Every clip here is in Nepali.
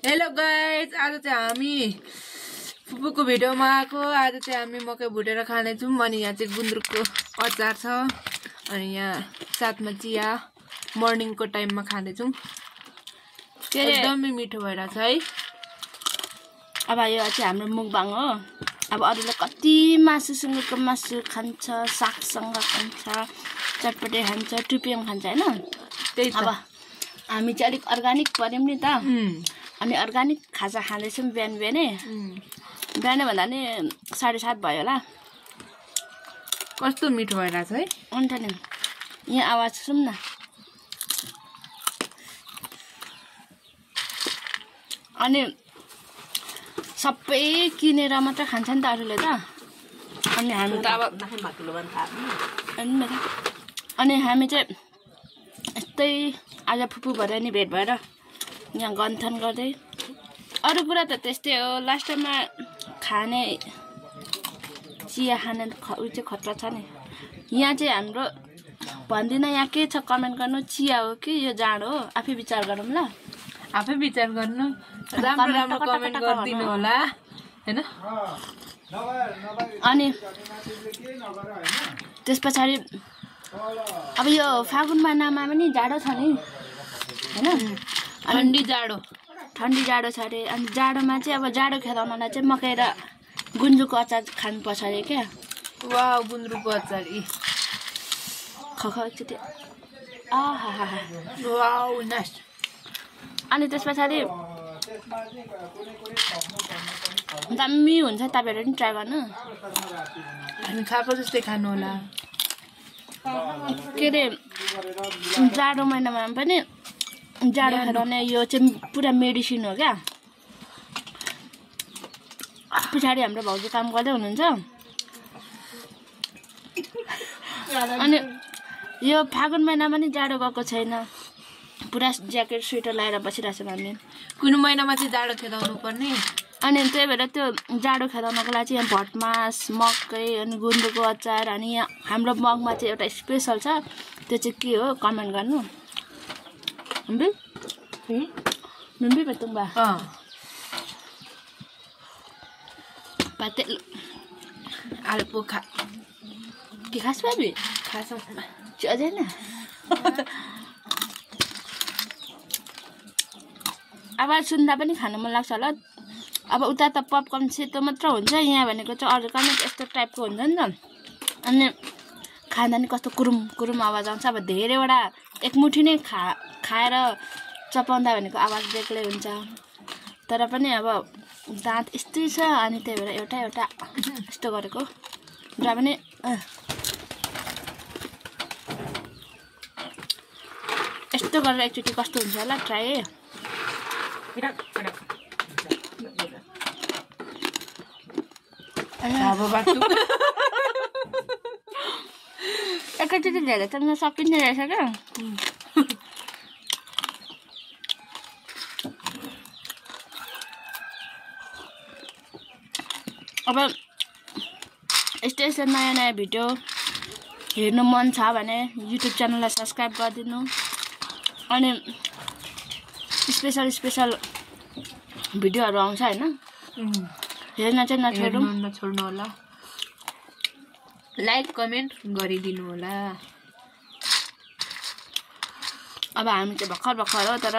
हेलो गाइज, आज चाहिँ हामी फुपूको भिडियोमा आएको। आज चाहिँ हामी मकै भुटेर खानेछौँ। अनि यहाँ चाहिँ गुन्द्रुकको अचार छ। अनि यहाँ साथमा चिया मर्निङको टाइममा खाँदैछौँ। एकदमै मिठो भइरहेछ है। अब यो चाहिँ हाम्रो मुकबाङ हो। अब अरूले कति मासुसँगको मासु खान्छ, सागसँग खान्छ, चटपटे खान्छ, टुपियम खान्छ हैन। त्यही अब हामी चाहिँ अलिक अर्गानिक पर्यौँ नि त। अनि अर्गानिक खाजा खाँदैछौँ बिहान बिहानै। बिहानै भन्दा नि 7:30 भयो होला। कस्तो मिठो भइरहेछ है। अन्त नि यहाँ आवाज सुन न। अनि सबै किनेर मात्र खान्छ नि त अरूले त। अनि हामी त अब अनि हामी चाहिँ यस्तै आज फुपू भएर नि भेट भएर यहाँ गन्थन गर्दै। अरू कुरा त त्यस्तै हो। लास्ट टाइममा खाने चिया खाने उयो चाहिँ खतरा छ नि। यहाँ चाहिँ हाम्रो भन्दिनँ यहाँ के छ कमेन्ट गर्नु। चिया हो कि यो जाडो हो आफै विचार गरौँ ल। आफै विचार गर्नु। राम्रो राम्रो कमेन्ट गरिदिनु होला हैन। अनि त्यस पछाडि अब यो फागुन महिनामा पनि जाडो छ नि हैन। ठन्डी जाडो छ अरे। अनि जाडोमा चाहिँ अब जाडो खेदाउनलाई चाहिँ मकै र गुन्द्रुकको अचार खानुपर्छ अरे क्या। वाउ, गुन्द्रुकको अचार एकचोटि आहा। Wow nice. अनि त्यस पछाडि दामी हुन्छ। तपाईँहरू पनि ट्राई गर्नु। हामी खाएको जस्तै खानु होला। के अरे जाडो महिनामा पनि जाडो खेदाउने यो चाहिँ पुरा मेडिसिन हो क्या। पछाडि हाम्रो भाउजू काम गर्दै हुनुहुन्छ। अनि यो फागुन महिनामा नि जाडो गएको छैन। पुरा ज्याकेट स्वेटर लगाएर बसिरहेको छौँ हामी। कुन महिनामा चाहिँ जाडो खेदाउनु पर्ने। अनि त्यही भएर त्यो जाडो खेदाउनको लागि चाहिँ यहाँ भटमास, मकै अनि गुन्द्रुकको अचार। अनि यहाँ हाम्रो मगमा चाहिँ एउटा स्पेसल छ। त्यो चाहिँ के हो कमेन्ट गर्नु। Mimpi betul mbak. Batik alpukat. Dikas babi. Kasam. Cuk aja na. आवाज सुन्दा पनि खान मन लाग्छ होला। अब उता त पपकर्न सेतो मात्र हुन्छ, यहाँ भनेको चाहिँ अर्गानिक यस्तो टाइपको हुन्छ नि त। अनि खाँदा नि कस्तो कुरुम कुरुम आवाज आउँछ। अब धेरैवटा एकमुठी नै खाएर चपाउँदा भनेको आवाज बेग्लै हुन्छ। तर पनि अब दाँत यस्तै छ। अनि त्यही भएर एउटा एउटा यस्तो गरेको र पनि यस्तो गरेर एकचोटि कस्तो हुन्छ होला ट्राई। एकैचोटि धेरै त सकिने रहेछ क्या। अब यस्तै नयाँ नयाँ भिडियो हेर्नु मन छ भने युट्युब च्यानललाई सब्सक्राइब गरिदिनु। अनि स्पेसल भिडियोहरू आउँछ हैन। हेर्न चाहिँ नछोड्नु होला। लाइक कमेन्ट गरिदिनु होला। अब हामी चाहिँ भर्खर हो, तर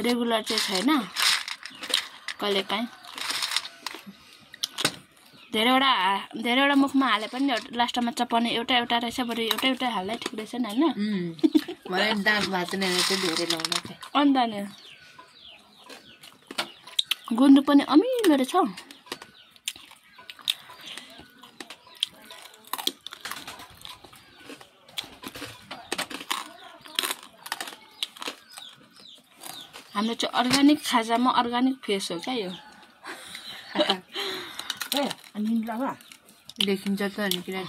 रेगुलर चाहिँ छैन। कहिलेकाहीँ धेरैवटा मुखमा हाले पनि लास्टमा चपाउने एउटा एउटा रहेछ। बरु एउटा एउटा हाल्दै ठिक रहेछ नि हैन। मलाई दाँत भाँच्ने चाहिँ धेरै लाउन चाहिँ। अन्त नि गुन्द्रुक पनि अमिलो रहेछ। हाम्रो चाहिँ अर्गानिक खाजामा अर्गानिक फेस हो क्या यो। देखिन्छ त अनि किन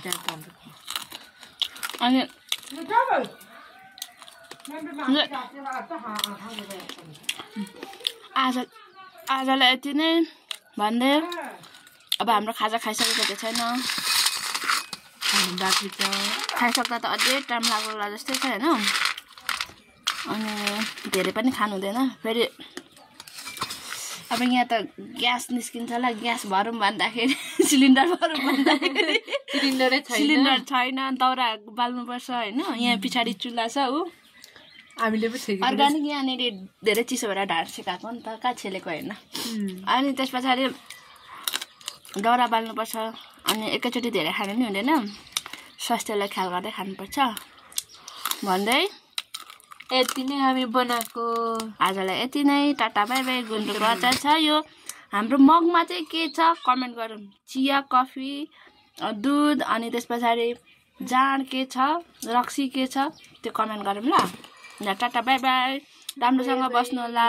अनि आजलाई यति नै भन्दै अब हाम्रो खाजा खाइसकेको त छैन। बाँकी छ। खाइसक्दा त अझै टाइम लाग्ला जस्तै छ हैन। अनि धेरै पनि खानु हुँदैन। फेरि अब यहाँ त ग्यास निस्किन्छ होला ग्यास भरौँ भन्दाखेरि सिलिन्डर भरौँ भन्दाखेरि सिलिन्डर छैन दाउरा बाल्नुपर्छ होइन यहाँ पछाडि चुल्हा छ ऊ हामीले पो छेकेको अर्ग्यानिक यहाँनिर धेरै चिसो भएर ढाड सेकाएको नि त कहाँ छेलेको होइन अनि त्यस पछाडि दाउरा बाल्नुपर्छ अनि एकैचोटि धेरै खानु नि हुँदैन स्वास्थ्यलाई ख्याल गर्दै खानुपर्छ भन्दै यति नै हामी बनाएको आजलाई यति नै टाटा बाई बाई गुन्द्रुकको अचार छ यो हाम्रो मगमा चाहिँ के छ कमेन्ट गरौँ चिया कफी दुध अनि त्यस पछाडि जाँड के छ रक्सी के छ त्यो कमेन्ट गरौँ ल टाटा बाई बाई राम्रोसँग बस्नु होला